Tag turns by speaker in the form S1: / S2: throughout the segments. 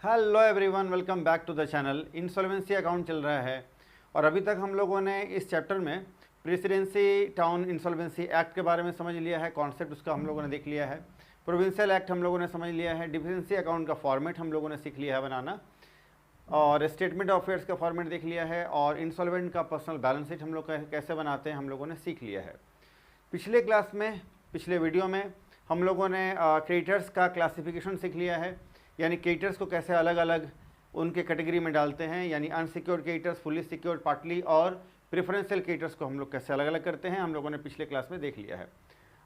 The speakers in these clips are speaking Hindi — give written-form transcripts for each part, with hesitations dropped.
S1: Hello everyone, welcome back to the channel. Insolvency account चल रहा है और अभी तक हम लोगों ने इस चैप्टर में प्रेसिडेंसी टाउन इंसॉल्वेंसी एक्ट के बारे में समझ लिया है, कॉन्सेप्ट उसका हम लोगों ने देख लिया है। प्रोविंशियल एक्ट हम लोगों ने समझ लिया है। डिफिडेंसी अकाउंट का फॉर्मेट हम लोगों ने सीख लिया है बनाना, और स्टेटमेंट ऑफ अफेयर्स का फॉर्मेट देख लिया है, और इंसॉल्वेंट का पर्सनल बैलेंस शीट हम लोग कैसे बनाते हैं हम लोगों ने सीख लिया है। पिछले क्लास में, पिछले वीडियो में हम लोगों ने क्रेडिटर्स का क्लासिफिकेशन सीख लिया है, यानी क्रेडिटर्स को कैसे अलग अलग उनके कैटेगरी में डालते हैं, यानी unsecured creditors, fully secured, partly और प्रेफरेंशियल क्रेडिटर्स को हम लोग कैसे अलग अलग करते हैं हम लोगों ने पिछले क्लास में देख लिया है।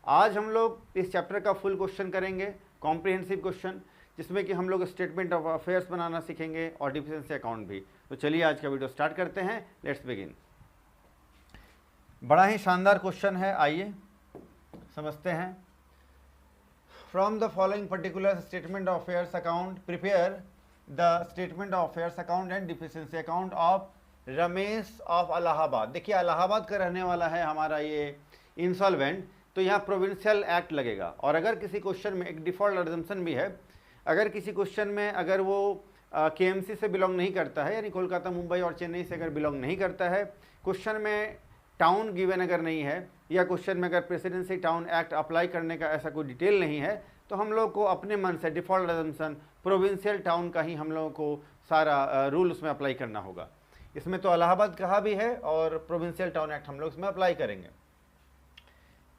S1: आज हम लोग इस चैप्टर का फुल क्वेश्चन करेंगे, कॉम्प्रिहेंसिव क्वेश्चन, जिसमें कि हम लोग स्टेटमेंट ऑफ अफेयर्स बनाना सीखेंगे और डिफिडेंसी अकाउंट भी। तो चलिए आज का वीडियो स्टार्ट करते हैं, लेट्स बिगिन। बड़ा ही शानदार क्वेश्चन है, आइए समझते हैं। From the following particular statement of affairs account prepare the statement of affairs account and deficiency account of Ramesh of Allahabad. देखिए इलाहाबाद का रहने वाला है हमारा ये इंसॉल्वेंट, तो यहाँ प्रोविंशियल एक्ट लगेगा। और अगर किसी क्वेश्चन में एक डिफ़ॉल्ट अजम्पशन भी है, अगर किसी क्वेश्चन में अगर वो केएमसी से बिलोंग नहीं करता है, यानी कोलकाता, मुंबई और चेन्नई से अगर बिलोंग नहीं करता है, क्वेश्चन में टाउन गिवन अगर नहीं है, या क्वेश्चन में अगर प्रेसिडेंसी टाउन एक्ट अप्लाई करने का ऐसा कोई डिटेल नहीं है, तो हम लोग को अपने मन से डिफ़ॉल्ट अजम्पशन प्रोविंशियल टाउन का ही हम लोगों को सारा रूल उसमें अप्लाई करना होगा। इसमें तो इलाहाबाद कहा भी है और प्रोविंशियल टाउन एक्ट हम लोग इसमें अप्लाई करेंगे।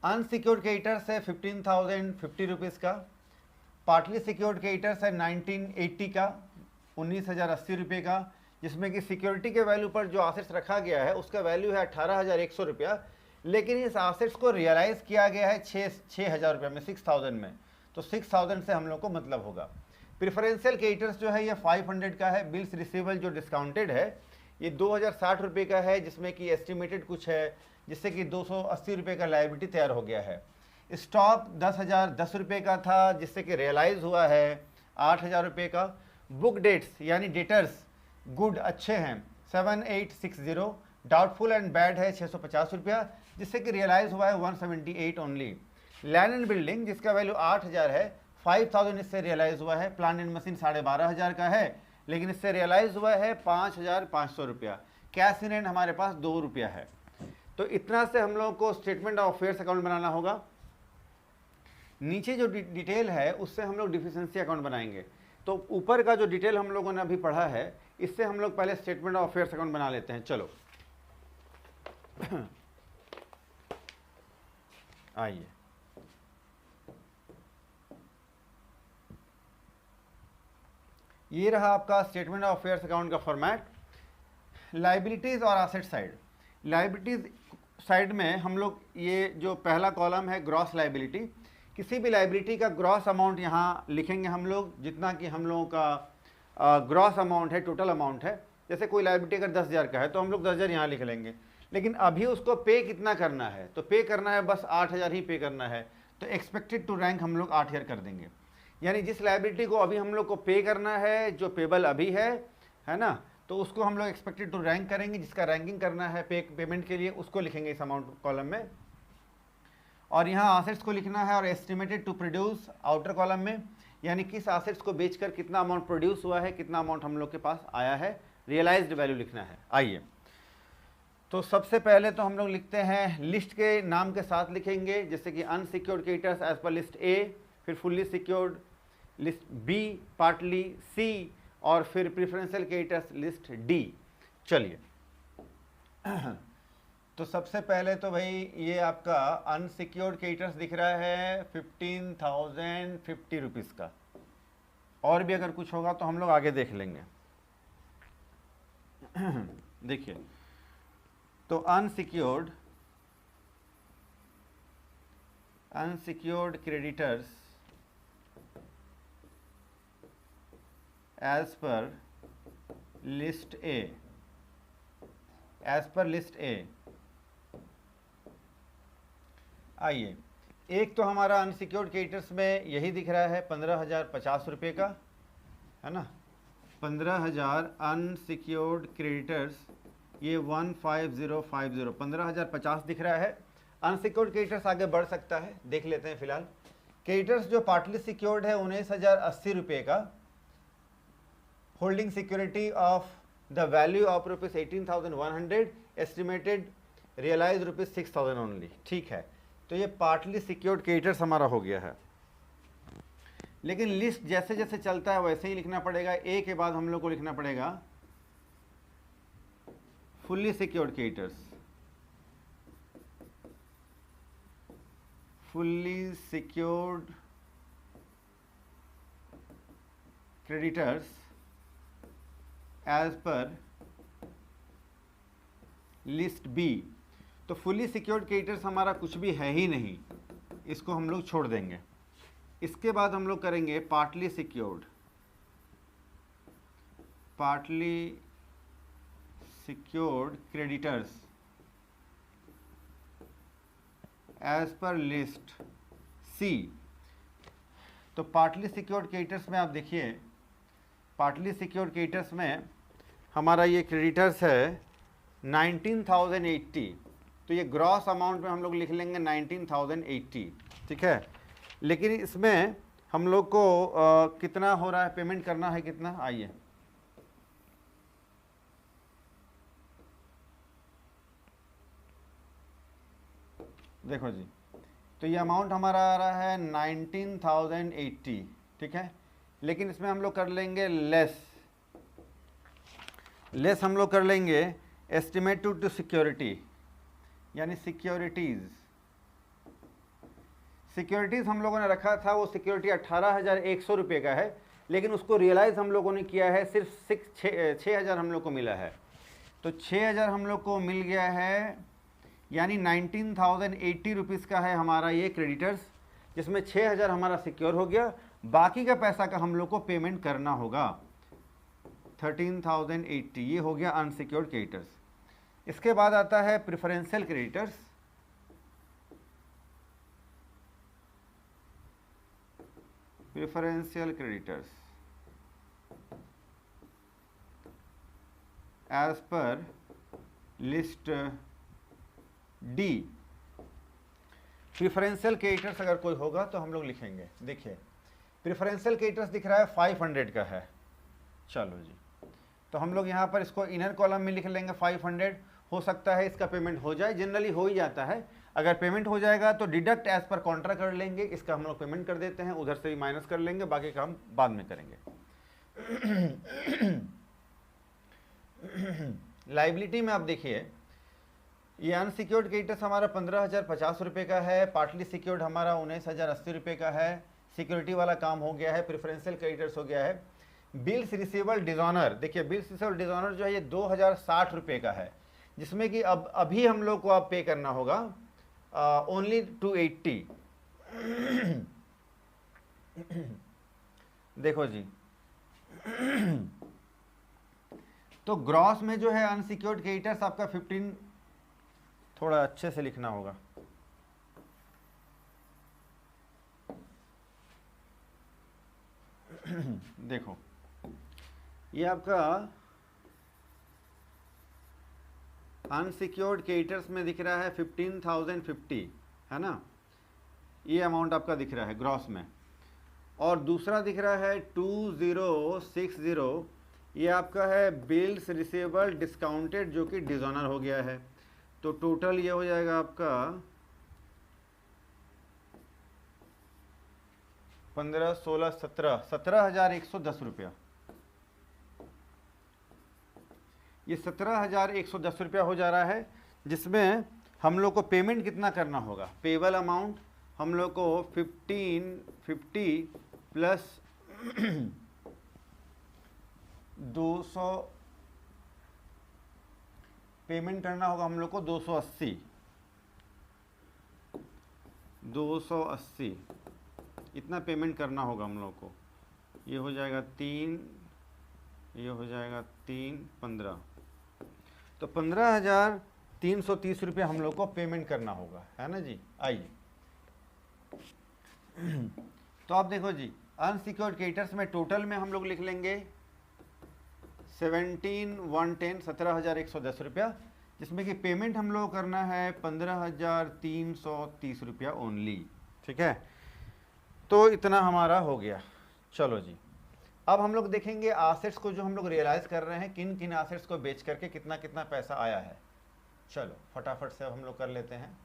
S1: अनसिक्योर्ड क्रेडिटर्स है 15,050 रुपीज़ का, पार्टली सिक्योर्ड क्रेडिटर्स है 1980 का, 19,080 रुपये का, जिसमें कि सिक्योरिटी के वैल्यू पर जो एसेट्स रखा गया है उसका वैल्यू है 18,100 रुपया, लेकिन इस एसेट्स को रियलाइज़ किया गया है 6,000 रुपये में, 6,000 में, तो 6,000 से हम लोग को मतलब होगा। प्रेफरेंशियल क्रेडिटर्स जो है ये 500 का है। बिल्स रिसीवेबल जो डिस्काउंटेड है ये 2,060 रुपये का है, जिसमें कि एस्टिमेटेड कुछ है, जिससे कि 280 रुपये का लायबिलिटी तैयार हो गया है। स्टॉक 10,010 रुपये का था, जिससे कि रियलाइज़ हुआ है 8,000 रुपये का। बुक डेट्स यानी डेटर्स गुड अच्छे हैं 7860, डाउटफुल एंड बैड है 650 रुपया, जिससे कि रियलाइज़ हुआ है 178 ओनली। लैंड एंड बिल्डिंग जिसका वैल्यू 8,000 है, 5,000 इससे रियलाइज़ हुआ है। प्लांट एंड मशीन 12,500 का है, लेकिन इससे रियलाइज़ हुआ है 5,500 रुपया। कैश इन हैंड हमारे पास 2 रुपया है। तो इतना से हम लोग को स्टेटमेंट ऑफ अफेयर्स अकाउंट बनाना होगा। नीचे जो डिटेल है उससे हम लोग डिफिडेंसी अकाउंट बनाएंगे। तो ऊपर का जो डिटेल हम लोगों ने अभी पढ़ा है, इससे हम लोग पहले स्टेटमेंट ऑफ अफेयर्स अकाउंट बना लेते हैं। चलो आइए, ये रहा आपका स्टेटमेंट ऑफ अफेयर्स अकाउंट का फॉर्मेट। लाइबिलिटीज़ और एसेट साइड। लाइबिलिटीज़ साइड में हम लोग ये जो पहला कॉलम है ग्रॉस लाइबिलिटी, किसी भी लाइबिलिटी का ग्रॉस अमाउंट यहाँ लिखेंगे हम लोग, जितना कि हम लोगों का ग्रॉस अमाउंट है, टोटल अमाउंट है। जैसे कोई लाइबिलिटी अगर 10,000 का है तो हम लोग 10,000 यहाँ लिख लेंगे, लेकिन अभी उसको पे कितना करना है, तो पे करना है बस 8,000 ही पे करना है, तो एक्सपेक्टेड टू रैंक हम लोग 8,000 कर देंगे। यानी जिस लाइबिलिटी को अभी हम लोग को पे करना है, जो पेबल अभी है ना, तो उसको हम लोग एक्सपेक्टेड टू रैंक करेंगे। जिसका रैंकिंग करना है पेमेंट के लिए, उसको लिखेंगे इस अमाउंट कॉलम में। और यहाँ एसेट्स को लिखना है और estimated to produce outer column में, यानी किस एसेट्स को बेचकर कितना अमाउंट प्रोड्यूस हुआ है, कितना अमाउंट हम लोग के पास आया है, रियलाइज्ड वैल्यू लिखना है। आइए, तो सबसे पहले तो हम लोग लिखते हैं लिस्ट के नाम के साथ लिखेंगे, जैसे कि unsecured creditors as per list A, फिर fully secured list B, partly C, और फिर प्रेफरेंशियल क्रेडिटर्स लिस्ट डी। चलिए तो सबसे पहले तो भाई ये आपका अनसिक्योर्ड क्रेडिटर्स दिख रहा है 15,050 रुपीज़ का, और भी अगर कुछ होगा तो हम लोग आगे देख लेंगे। देखिए, तो unsecured creditors as per list A, आइए, एक तो हमारा अनसिक्योर्ड क्रेडिटर्स में यही दिख रहा है 15,050 रुपये का, है ना। 15,000 अनसिक्योर्ड क्रेडिटर्स, ये 15050, 15,050 दिख रहा है। अनसिक्योर्ड क्रेडिटर्स आगे बढ़ सकता है, देख लेते हैं फिलहाल। क्रेडिटर्स जो पार्टली सिक्योर्ड है 19,080 रुपये का, holding security of the value of rupees 18,100 estimated realise rupees 6,000 only. ठीक है, तो ये पार्टली सिक्योर्ड क्रेडिटर्स हमारा हो गया है। लेकिन लिस्ट जैसे जैसे चलता है वैसे ही लिखना पड़ेगा। ए के बाद हम लोग को लिखना पड़ेगा fully secured creditors, fully secured creditors as per list B. तो फुल्ली सिक्योर्ड क्रेडिटर्स हमारा कुछ भी है ही नहीं, इसको हम लोग छोड़ देंगे। इसके बाद हम लोग करेंगे partly secured, partly secured creditors as per list C. तो पार्टली सिक्योर्ड क्रेडिटर्स में आप देखिए, पार्टली सिक्योर्ड क्रेडिटर्स में हमारा ये क्रेडिटर्स है 19,080। तो ये ग्रॉस अमाउंट में हम लोग लिख लेंगे 19,080। ठीक है, लेकिन इसमें हम लोग को कितना हो रहा है, पेमेंट करना है कितना, आइए देखो जी। तो ये अमाउंट हमारा आ रहा है 19,080। ठीक है, लेकिन इसमें हम लोग कर लेंगे लेस हम लोग कर लेंगे एस्टिमेट टू सिक्योरिटी, यानी सिक्योरिटीज़ हम लोगों ने रखा था, वो सिक्योरिटी 18,100 रुपये का है, लेकिन उसको रियलाइज़ हम लोगों ने किया है सिर्फ 6,000 हम लोग को मिला है। तो 6,000 हम लोग को मिल गया है, यानी 19,080 रुपीज़ का है हमारा ये क्रेडिटर्स, जिसमें 6,000 हमारा सिक्योर हो गया। बाकी का पैसा का हम लोग को पेमेंट करना होगा 13,080। ये हो गया अनसिक्योर्ड क्रेडिटर्स। इसके बाद आता है preferential creditors. Preferential creditors as per list D. Preferential creditors अगर कोई होगा तो हम लोग लिखेंगे। देखिए प्रेफरेंशियल क्रेडिटर्स दिख रहा है 500 का है, चलो जी, तो हम लोग यहाँ पर इसको इनर कॉलम में लिख लेंगे 500। हो सकता है इसका पेमेंट हो जाए, जनरली हो ही जाता है। अगर पेमेंट हो जाएगा तो डिडक्ट एज पर कॉन्ट्रा कर लेंगे, इसका हम लोग पेमेंट कर देते हैं, उधर से भी माइनस कर लेंगे, बाकी का हम बाद में करेंगे। लाइबिलिटी में आप देखिए, ये अनसिक्योर्ड क्रेडिटर्स हमारा 15,050 रुपये का है, पार्टली सिक्योर्ड हमारा 19,080 रुपये का है, सिक्योरिटी वाला काम हो गया है, प्रेफरेंशियल क्रेडिटर्स हो गया है। बिल्स रिसीवेबल डिजॉनर, देखिए बिल्स रिसीवेबल डिजॉनर जो है ये 2,060 रुपये का है, जिसमें कि अब अभी हम लोग को अब पे करना होगा ओनली 280। देखो जी, तो ग्रॉस में जो है अनसिक्योर्ड क्रेडिटर्स आपका 15, थोड़ा अच्छे से लिखना होगा, देखो ये आपका अनसिक्योर्ड क्रेडिटर्स में दिख रहा है 15,050, है ना, ये अमाउंट आपका दिख रहा है ग्रॉस में। और दूसरा दिख रहा है 2060, ये आपका है बिल्स रिसीवेबल डिस्काउंटेड, जो कि डिजॉनर हो गया है। तो टोटल ये हो जाएगा आपका 15, 16, 17,110 रुपया। ये 17,110 रुपया हो जा रहा है, जिसमें हम लोग को पेमेंट कितना करना होगा, पेबल अमाउंट हम लोग को 1550 प्लस 200 पेमेंट करना होगा हम लोग को 280 इतना पेमेंट करना होगा हम लोग को। ये हो जाएगा 3, ये हो जाएगा 3, 15, तो 15,330 रुपये हम लोग को पेमेंट करना होगा, है ना जी। आइए तो आप देखो जी, अनसिक्योर्ड क्रेडिटर्स में टोटल में हम लोग लिख लेंगे 17,110 रुपया, जिसमें कि पेमेंट हम लोग करना है 15,330 रुपया ओनली। ठीक है, तो इतना हमारा हो गया। चलो जी, अब हम लोग देखेंगे एसेट्स को जो हम लोग रियलाइज कर रहे हैं, किन किन एसेट्स को बेच करके कितना कितना पैसा आया है। चलो फटाफट से अब हम लोग कर लेते हैं।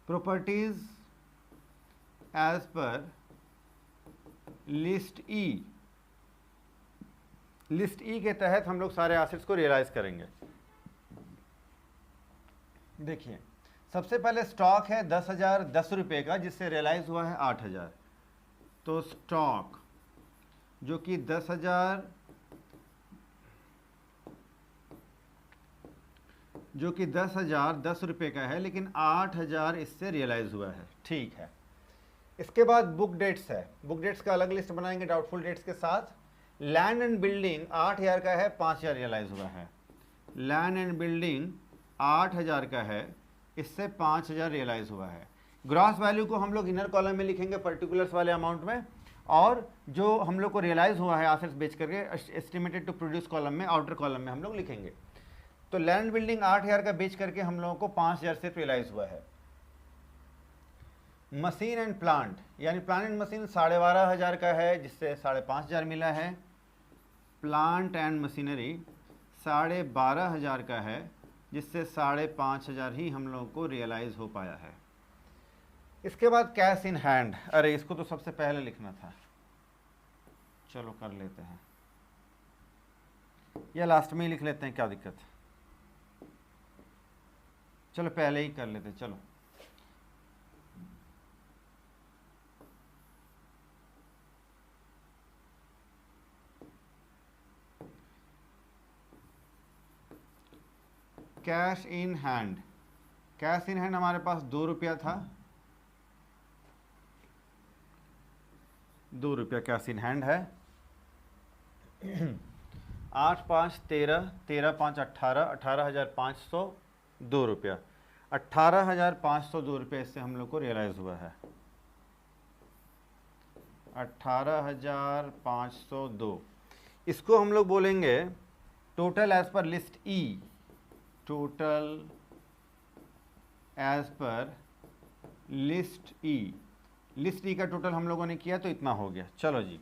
S1: प्रॉपर्टीज एज पर लिस्ट ई, लिस्ट ई के तहत हम लोग सारे एसेट्स को रियलाइज करेंगे। देखिए सबसे पहले स्टॉक है 10,000 10 रुपये का, जिससे रियलाइज हुआ है 8,000। तो स्टॉक जो कि 10,000 10 रुपये का है, लेकिन 8,000 इससे रियलाइज हुआ है। ठीक है, इसके बाद बुक डेट्स है। बुक डेट्स का अलग लिस्ट बनाएंगे डाउटफुल डेट्स के साथ। लैंड एंड बिल्डिंग 8,000 का है, 5,000 रियलाइज हुआ है। लैंड एंड बिल्डिंग 8,000 का है, इससे 5,000 रियलाइज हुआ है। ग्रॉस वैल्यू को हम लोग इनर कॉलम में लिखेंगे पर्टिकुलर्स वाले अमाउंट में, और जो हम लोग को रियलाइज हुआ है एसेट्स बेच करके एस्टिमेटेड टू प्रोड्यूस कॉलम में, आउटर कॉलम में हम लोग लिखेंगे। तो लैंड बिल्डिंग 8,000 का बेच करके हम लोगों को 5,000 सिर्फ रियलाइज हुआ है। मशीन एंड प्लांट, यानी प्लांट एंड मशीन 12,500 का है, जिससे 5,500 मिला है। प्लांट एंड मशीनरी 12,500 का है, जिससे 5,500 ही हम लोगों को रियलाइज हो पाया है। इसके बाद कैश इन हैंड, अरे इसको तो सबसे पहले लिखना था, चलो कर लेते हैं, या लास्ट में ही लिख लेते हैं, क्या दिक्कत है। चलो पहले ही कर लेते हैं। चलो cash in hand, cash in hand हमारे पास 2 रुपया था, 2 रुपया कैश इन हैंड है। 8 5 13, 13 5 18, 18,502 रुपया, 18,502 रुपये इससे हम लोग को रियलाइज हुआ है। 18,502, इसको हम लोग बोलेंगे टोटल एज पर लिस्ट ई। टोटल एज पर लिस्ट ई, लिस्ट ई का टोटल हम लोगों ने किया तो इतना हो गया। चलो जी,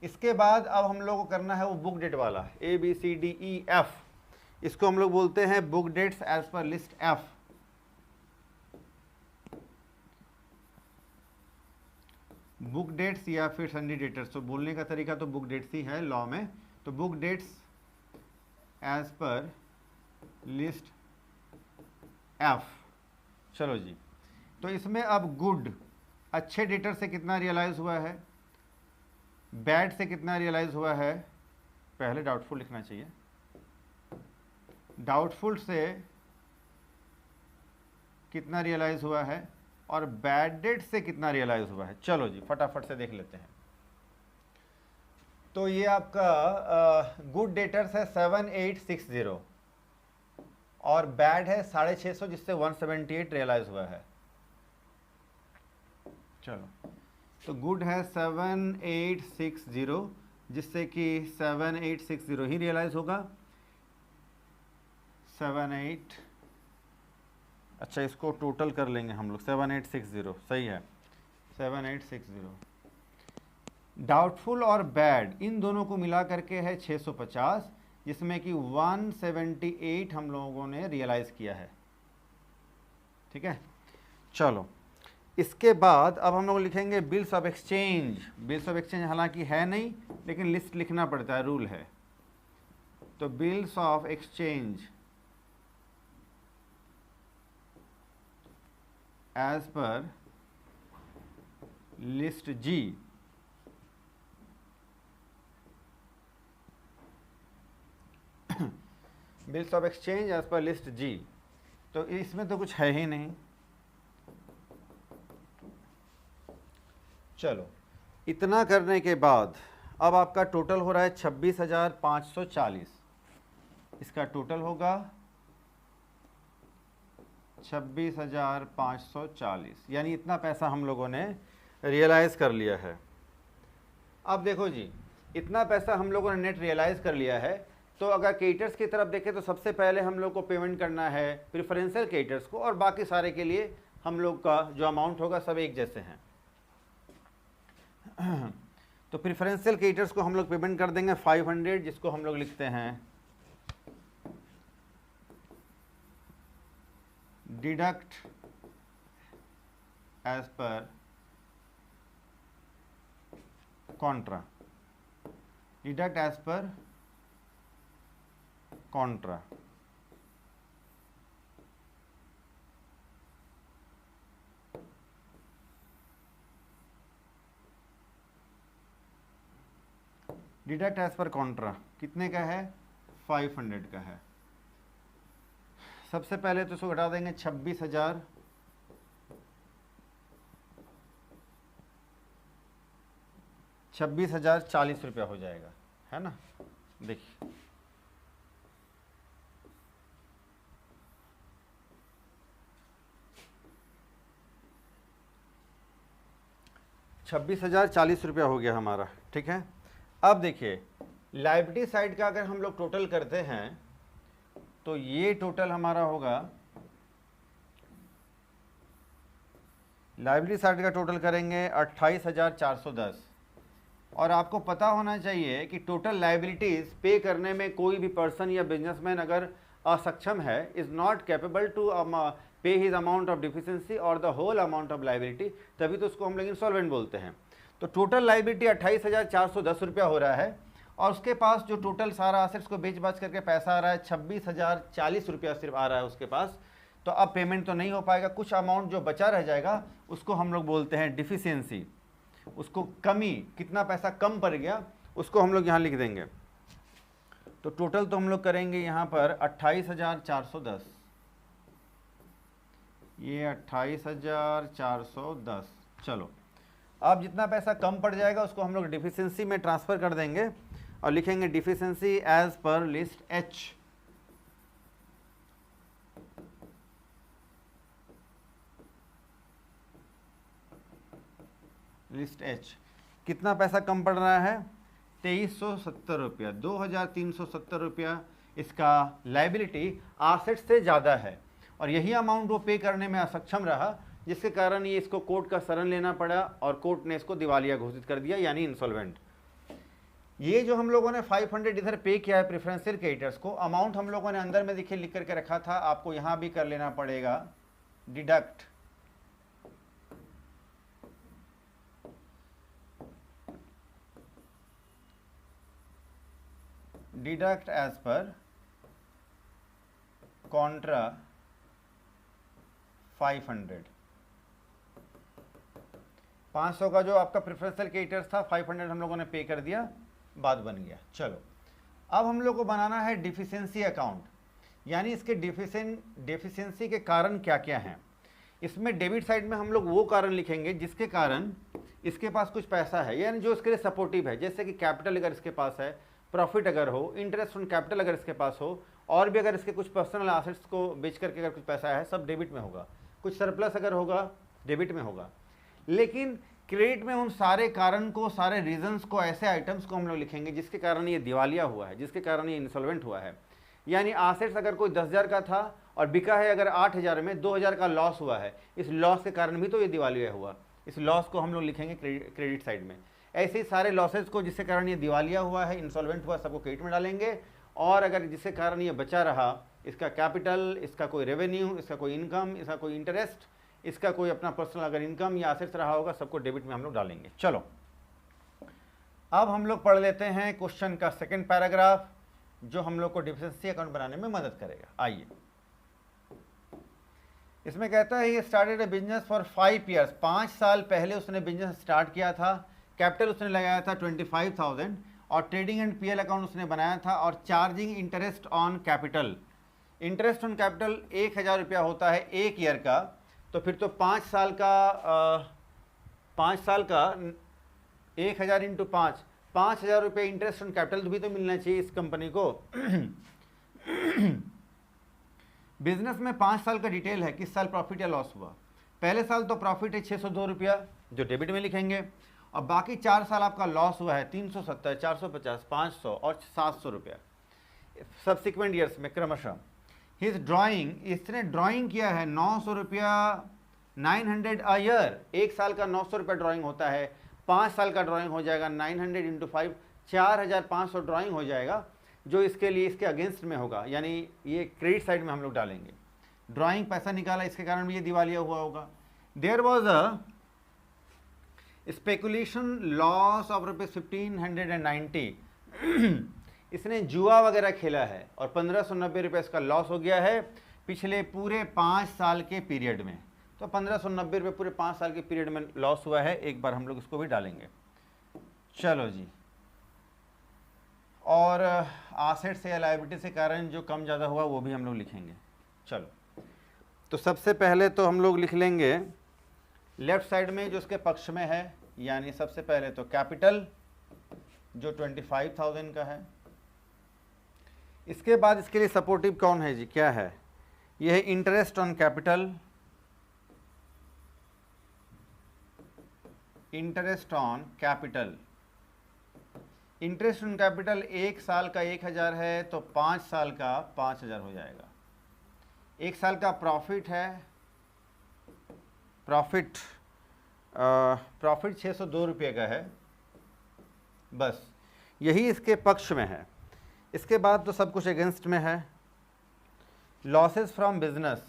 S1: इसके बाद अब हम लोगों को करना है वो बुक डेट वाला, ABCDEF, इसको हम लोग बोलते हैं book debts as per list F. Book debts या फिर सन्डी डेटर्स, तो बोलने का तरीका तो बुक डेट्स ही है लॉ में। तो book debts as per list F. चलो जी, तो इसमें अब गुड, अच्छे डेटर से कितना रियलाइज हुआ है, बैड से कितना रियलाइज हुआ है, पहले डाउटफुल लिखना चाहिए। डाउटफुल से कितना रियलाइज हुआ है और बैड डेट से कितना रियलाइज हुआ है। चलो जी फटाफट से देख लेते हैं। तो ये आपका गुड डेटर्स है 7860 और बैड है 650, जिससे 178 रियलाइज हुआ है। चलो, तो गुड है 7860, जिससे कि 7860 ही रियलाइज होगा। 78, अच्छा इसको टोटल कर लेंगे हम लोग, 7860 सही है, 7860। डाउटफुल और बैड इन दोनों को मिला करके है 650, जिसमें कि 178 हम लोगों ने रियलाइज किया है। ठीक है, चलो इसके बाद अब हम लोग लिखेंगे bills of exchange. Bills of exchange हालांकि है नहीं, लेकिन लिस्ट लिखना पड़ता है, रूल है। तो bills of exchange as per list G, bills of exchange as per list G, तो इसमें तो कुछ है ही नहीं। चलो, इतना करने के बाद अब आपका टोटल हो रहा है 26,540। इसका टोटल होगा 26,540, यानी इतना पैसा हम लोगों ने रियलाइज़ कर लिया है। अब देखो जी, इतना पैसा हम लोगों ने नेट रियलाइज़ कर लिया है, तो अगर क्रेडिटर्स की तरफ देखें तो सबसे पहले हम लोग को पेमेंट करना है प्रेफरेंशियल क्रेडिटर्स को, और बाकी सारे के लिए हम लोग का जो अमाउंट होगा सब एक जैसे हैं। तो प्रेफरेंशियल क्रेडिटर्स को हम लोग पेमेंट कर देंगे 500, जिसको हम लोग लिखते हैं deduct as per contra, deduct as per contra. Deduct as per contra कितने का है? 500 का है। सबसे पहले तो इसको घटा देंगे 26,000, 26,040 रुपया हो जाएगा, है ना। देखिए 26,040 रुपया हो गया हमारा, ठीक है। अब देखिए लायबिलिटी साइड का अगर हम लोग टोटल करते हैं तो ये टोटल हमारा होगा, लायबिलिटी साइड का टोटल करेंगे 28,410। और आपको पता होना चाहिए कि टोटल लायबिलिटीज पे करने में कोई भी पर्सन या बिजनेसमैन अगर असक्षम है, is not capable to pay his amount of deficiency और the whole amount of liability, तभी तो उसको हम लोग इंसॉल्वेंट बोलते हैं। तो टोटल लायबिलिटी 28,410 रुपया हो रहा है, और उसके पास जो टोटल सारा असेट्स को बेच बाच करके पैसा आ रहा है 26,040 रुपया सिर्फ आ रहा है उसके पास। तो अब पेमेंट तो नहीं हो पाएगा, कुछ अमाउंट जो बचा रह जाएगा उसको हम लोग बोलते हैं डिफिशियंसी, उसको कमी, कितना पैसा कम पड़ गया उसको हम लोग यहाँ लिख देंगे। तो टोटल तो हम लोग करेंगे यहाँ पर 28,410, ये 28,410। चलो अब जितना पैसा कम पड़ जाएगा उसको हम लोग डिफिशियंसी में ट्रांसफ़र कर देंगे और लिखेंगे deficiency as per list H. List H कितना पैसा कम पड़ रहा है? 2370 रुपया, 2,370 रुपया इसका लायबिलिटी आसेट से ज़्यादा है, और यही अमाउंट वो पे करने में असक्षम रहा, जिसके कारण ये इसको कोर्ट का शरण लेना पड़ा और कोर्ट ने इसको दिवालिया घोषित कर दिया, यानी इंसॉल्वेंट। ये जो हम लोगों ने 500 इधर पे किया है प्रेफरेंशियल क्रेडिटर्स को, अमाउंट हम लोगों ने अंदर में देखिए लिख करके रखा था, आपको यहाँ भी कर लेना पड़ेगा deduct deduct as per contra 500 का जो आपका प्रेफरेंशियल क्रेडिटर्स था 500 हम लोगों ने पे कर दिया, बात बन गया। चलो अब हम लोग को बनाना है डिफिशियंसी अकाउंट, यानी इसके डिफिशियंसी के कारण क्या क्या हैं। इसमें डेबिट साइड में हम लोग वो कारण लिखेंगे जिसके कारण इसके पास कुछ पैसा है, यानी जो इसके लिए सपोर्टिव है, जैसे कि कैपिटल अगर इसके पास है, प्रॉफिट अगर हो, इंटरेस्ट ऑन कैपिटल अगर इसके पास हो, और भी अगर इसके कुछ पर्सनल एसेट्स को बेच करके अगर कुछ पैसा है, सब डेबिट में होगा। कुछ सरप्लस अगर होगा डेबिट में होगा। लेकिन क्रेडिट में उन सारे कारण को, सारे रीजंस को, ऐसे आइटम्स को हम लोग लिखेंगे जिसके कारण ये दिवालिया हुआ है, जिसके कारण ये इंसॉल्वेंट हुआ है। यानी एसेट्स अगर कोई 10,000 का था और बिका है अगर 8,000 में, 2,000 का लॉस हुआ है, इस लॉस के कारण भी तो ये दिवालिया हुआ, इस लॉस को हम लोग लिखेंगे क्रेडिट साइड में। ऐसे ही सारे लॉसेज को जिसके कारण ये दिवालिया हुआ है, इंसॉल्वेंट हुआ, सबको क्रेडिट में डालेंगे। और अगर जिसके कारण ये बचा रहा, इसका कैपिटल, इसका कोई रेवेन्यू, इसका कोई इनकम, इसका कोई इंटरेस्ट, इसका कोई अपना पर्सनल अगर इनकम या एसेट्स रहा होगा, सबको डेबिट में हम लोग डालेंगे। चलो अब हम लोग पढ़ लेते हैं क्वेश्चन का सेकंड पैराग्राफ, जो हम लोग को डिफिशियंसी अकाउंट बनाने में मदद करेगा। आइए, इसमें कहता है ये started A business for 5 years, 5 साल पहले उसने बिजनेस स्टार्ट किया था। कैपिटल उसने लगाया था 25,000 और ट्रेडिंग एंड पीएल अकाउंट उसने बनाया था, और charging interest on capital, interest on capital 1,000 रुपया होता है 1 ईयर का। तो फिर तो 5 साल का 1,000 इंटू 5,000 रुपये इंटरेस्ट ऑन कैपिटल भी तो मिलना चाहिए इस कंपनी को। बिजनेस में 5 साल का डिटेल है, किस साल प्रॉफिट या लॉस हुआ। पहले साल तो प्रॉफिट है 602 रुपया, जो डेबिट में लिखेंगे, और बाकी 4 साल आपका लॉस हुआ है 370, 450, 500 और 700 रुपया। सब्सिक्वेंट ईयर्स में क्रमशः। हिज ड्राइंग, इसने ड्राइंग किया है 900 रुपया, 900 अ ईयर, एक साल का 900 रुपया ड्राइंग होता है, 5 साल का ड्राइंग हो जाएगा 900 इंटू 5, 4500 ड्राइंग हो जाएगा, जो इसके लिए इसके अगेंस्ट में होगा, यानी ये क्रेडिट साइड में हम लोग डालेंगे। ड्राइंग पैसा निकाला, इसके कारण भी ये दिवालिया हुआ होगा। There was a speculation loss of ₹1590, इसने जुआ वगैरह खेला है और 1590 रुपये इसका लॉस हो गया है पिछले पूरे 5 साल के पीरियड में। तो 1590 रुपये पूरे 5 साल के पीरियड में लॉस हुआ है, एक बार हम लोग इसको भी डालेंगे। चलो जी, और आसेट से या लायबिलिटी से कारण जो कम ज़्यादा हुआ वो भी हम लोग लिखेंगे। चलो, तो सबसे पहले तो हम लोग लिख लेंगे लेफ्ट साइड में जो उसके पक्ष में है, यानी सबसे पहले तो कैपिटल जो 25,000 का है। इसके बाद इसके लिए सपोर्टिव कौन है जी, क्या है, यह है interest on capital, interest on capital. Interest on capital एक साल का 1000 है तो 5 साल का 5000 हो जाएगा। एक साल का प्रॉफिट है, प्रॉफिट 602 रुपये का है, बस यही इसके पक्ष में है। इसके बाद तो सब कुछ अगेंस्ट में है। Losses from business,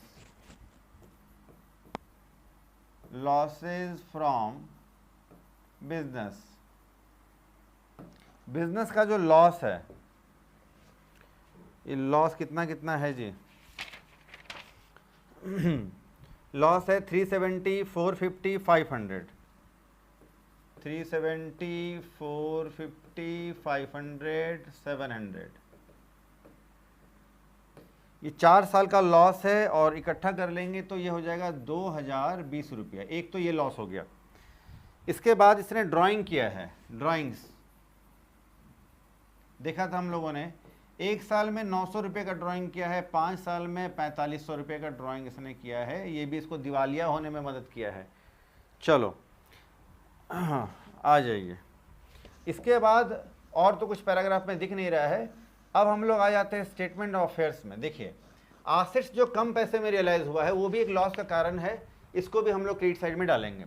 S1: losses from business, business का जो लॉस है, ये लॉस कितना कितना है जी, लॉस है 370, 450, 500, 370, 450, 500, 700। ये 4 साल का लॉस है और इकट्ठा कर लेंगे तो ये हो जाएगा 2020 रुपया। एक तो ये लॉस हो गया। इसके बाद इसने ड्राइंग किया है, ड्राइंग्स देखा था हम लोगों ने, एक साल में 900 रुपये का ड्राइंग किया है, 5 साल में 4500 रुपये का ड्राइंग इसने किया है। ये भी इसको दिवालिया होने में मदद किया है। चलो आ जाइए। इसके बाद और तो कुछ पैराग्राफ में दिख नहीं रहा है। अब हम लोग आ जाते हैं स्टेटमेंट ऑफ अफेयर्स में। देखिए, आसेट्स जो कम पैसे में रियलाइज हुआ है वो भी एक लॉस का कारण है, इसको भी हम लोग क्रेडिट साइड में डालेंगे।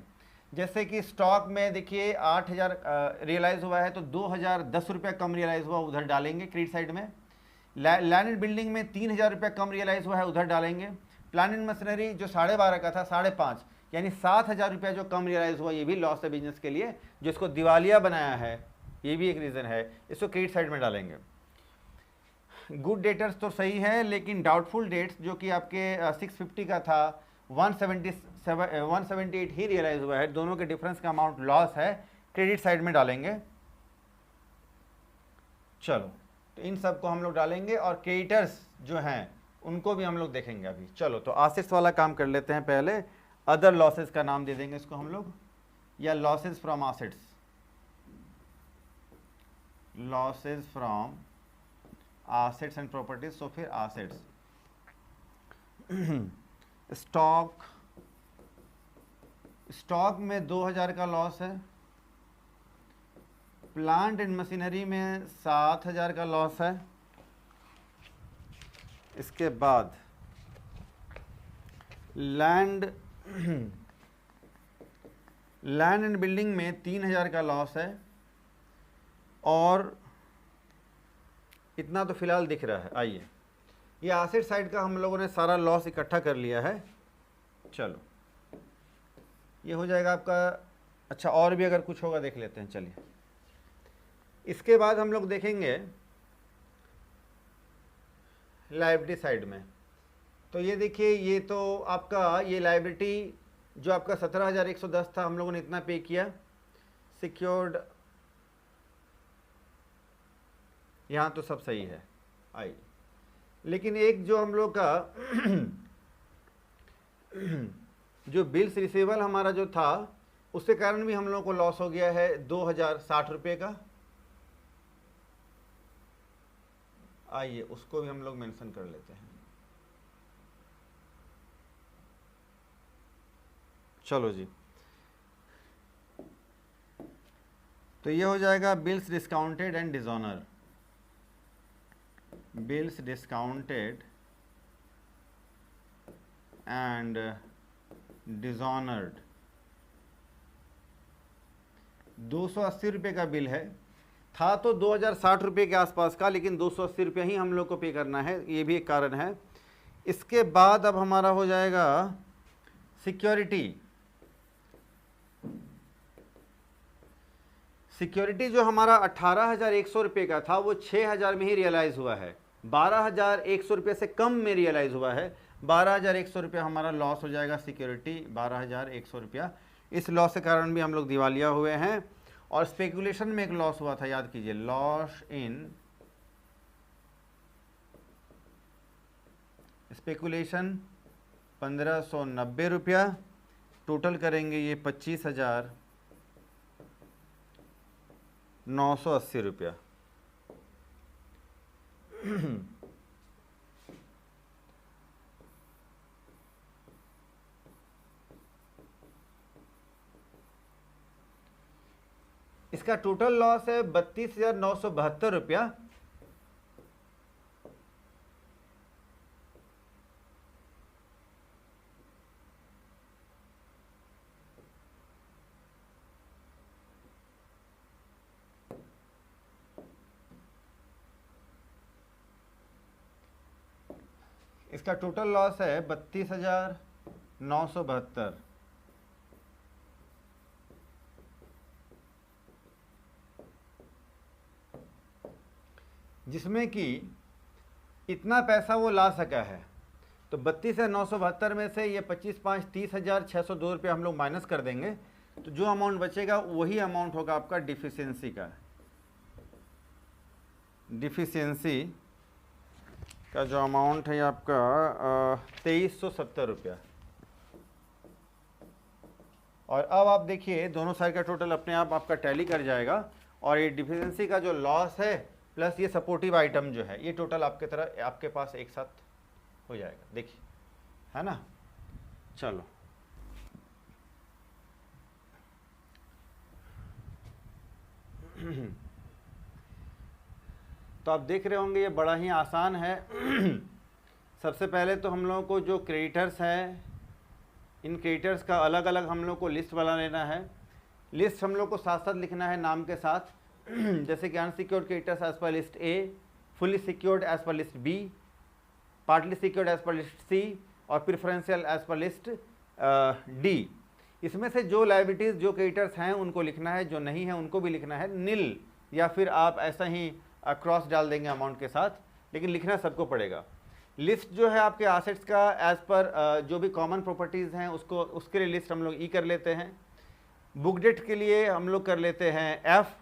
S1: जैसे कि स्टॉक में देखिए 8000 रियलाइज हुआ है तो 2010 रुपये कम रियलाइज हुआ, उधर डालेंगे क्रेडिट साइड में। लैंड एंड बिल्डिंग में 3000 रुपये कम रियलाइज हुआ है, उधर डालेंगे। प्लांट एंड मशीनरी जो 12.5 का था 5.5, यानी 7000 रुपया जो कम रियलाइज हुआ, ये भी लॉस है बिजनेस के लिए, जो इसको दिवालिया बनाया है, ये भी एक रीज़न है, इसको क्रेडिट साइड में डालेंगे। गुड डेटर्स तो सही है, लेकिन डाउटफुल डेट्स जो कि आपके 650 का था 178 ही रियलाइज हुआ है, दोनों के डिफरेंस का अमाउंट लॉस है, क्रेडिट साइड में डालेंगे। चलो, तो इन सब को हम लोग डालेंगे और क्रेडिटर्स जो हैं उनको भी हम लोग देखेंगे अभी। चलो, तो एसेट्स वाला काम कर लेते हैं पहले। अदर लॉसेस का नाम दे देंगे इसको हम लोग, या losses from assets, losses from assets and properties. तो फिर एसेट्स, स्टॉक, स्टॉक में 2000 का लॉस है, प्लांट एंड मशीनरी में 7000 का लॉस है। इसके बाद लैंड एंड बिल्डिंग में 3000 का लॉस है, और इतना तो फिलहाल दिख रहा है। आइए, ये एसेट साइड का हम लोगों ने सारा लॉस इकट्ठा कर लिया है। चलो, ये हो जाएगा आपका। अच्छा, और भी अगर कुछ होगा देख लेते हैं। चलिए, इसके बाद हम लोग देखेंगे लायबिलिटी साइड में। तो ये देखिए, ये तो आपका ये लायबिलिटी जो आपका 17,110 था, हम लोगों ने इतना पे किया। सिक्योर्ड, यहाँ तो सब सही है। आइए, लेकिन एक जो हम लोग का जो बिल्स रिसीवेबल हमारा जो था, उसके कारण भी हम लोग को लॉस हो गया है 2060 रुपये का। आइए, उसको भी हम लोग मेंशन कर लेते हैं। चलो जी, तो ये हो जाएगा bills discounted and dishonour, bills discounted and dishonoured, 280 रुपये का बिल है। था तो 2060 रुपये के आसपास का, लेकिन 280 रुपये ही हम लोग को पे करना है, ये भी एक कारण है। इसके बाद अब हमारा हो जाएगा सिक्योरिटी। सिक्योरिटी जो हमारा 18,100 रुपये का था वो 6,000 में ही रियलाइज़ हुआ है, 12,100 रुपये से कम में रियलाइज़ हुआ है। 12,100 रुपया हमारा लॉस हो जाएगा सिक्योरिटी, 12,100 रुपया। इस लॉस के कारण भी हम लोग दिवालिया हुए हैं। और स्पेकुलेशन में एक लॉस हुआ था, याद कीजिए, लॉस इन स्पेकुलेशन 1,590 रुपया। टोटल करेंगे ये 25,980 रुपया। इसका टोटल लॉस है 32,972 रुपया। इसका टोटल लॉस है 32,972, जिसमें कि इतना पैसा वो ला सका है। तो 32,972 में से ये 25,5 30,602 रुपये हम लोग माइनस कर देंगे, तो जो अमाउंट बचेगा वही अमाउंट होगा आपका डिफिशियंसी का। डिफिशियंसी का जो अमाउंट है आपका 2,370 रुपया। और अब आप देखिए दोनों साइड का टोटल अपने आप आपका टैली कर जाएगा, और ये डिफिशियंसी का जो लॉस है प्लस ये सपोर्टिव आइटम जो है, ये टोटल आपके तरह आपके पास एक साथ हो जाएगा, देखिए, है ना। चलो तो आप देख रहे होंगे ये बड़ा ही आसान है। सबसे पहले तो हम लोगों को जो क्रेडिटर्स हैं, इन क्रेडिटर्स का अलग अलग हम लोग को लिस्ट बना लेना है। लिस्ट हम लोग को साथ साथ लिखना है नाम के साथ। जैसे कि unsecured creditors as per list A, fully secured as per list B, partly secured as per list C, और preferential as per list D. इसमें से जो लायबिलिटीज़ जो क्रेडिटर्स हैं उनको लिखना है, जो नहीं है उनको भी लिखना है नील, या फिर आप ऐसा ही क्रॉस डाल देंगे अमाउंट के साथ, लेकिन लिखना सबको पड़ेगा। लिस्ट जो है आपके एसेट्स का एज पर जो भी कॉमन प्रॉपर्टीज़ हैं उसको, उसके लिए लिस्ट हम लोग ई कर लेते हैं। बुक डेट के लिए हम लोग कर लेते हैं एफ।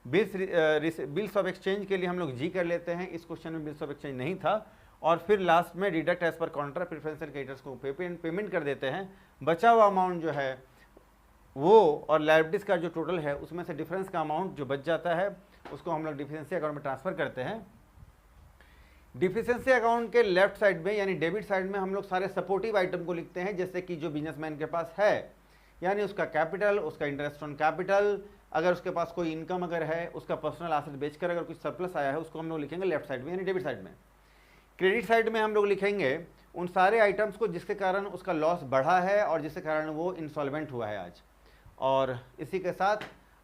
S1: बिल्स ऑफ एक्सचेंज के लिए हम लोग जी कर लेते हैं। इस क्वेश्चन में बिल्स ऑफ एक्सचेंज नहीं था। और फिर लास्ट में deduct as per counter preferential creditors को पेमेंट कर देते हैं। बचा हुआ अमाउंट जो है वो और लायबिलिटीज़ का जो टोटल है उसमें से डिफरेंस का अमाउंट जो बच जाता है उसको हम लोग डिफिशियंसी अकाउंट में ट्रांसफ़र करते हैं। डिफिशियंसी अकाउंट के लेफ्ट साइड में यानी डेबिट साइड में हम लोग सारे सपोर्टिव आइटम को लिखते हैं, जैसे कि जो बिजनेसमैन के पास है, यानी उसका कैपिटल, उसका इंटरेस्ट ऑन कैपिटल, अगर उसके पास कोई इनकम अगर है, उसका पर्सनल एसेट बेचकर अगर कुछ सरप्लस आया है उसको हम लोग लिखेंगे लेफ्ट साइड में यानी डेबिट साइड में। क्रेडिट साइड में हम लोग लिखेंगे उन सारे आइटम्स को जिसके कारण उसका लॉस बढ़ा है और जिसके कारण वो इंसॉल्वेंट हुआ है आज। और इसी के साथ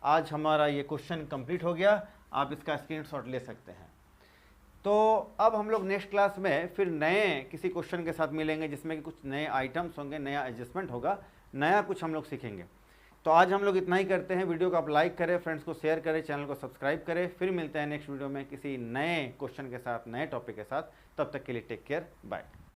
S1: आज हमारा ये क्वेश्चन कंप्लीट हो गया। आप इसका स्क्रीनशॉट ले सकते हैं। तो अब हम लोग नेक्स्ट क्लास में फिर नए किसी क्वेश्चन के साथ मिलेंगे जिसमें कि कुछ नए आइटम्स होंगे, नया एडजस्टमेंट होगा, नया कुछ हम लोग सीखेंगे। तो आज हम लोग इतना ही करते हैं। वीडियो को आप लाइक करें, फ्रेंड्स को शेयर करें, चैनल को सब्सक्राइब करें। फिर मिलते हैं नेक्स्ट वीडियो में किसी नए क्वेश्चन के साथ, नए टॉपिक के साथ। तब तक के लिए टेक केयर, बाय।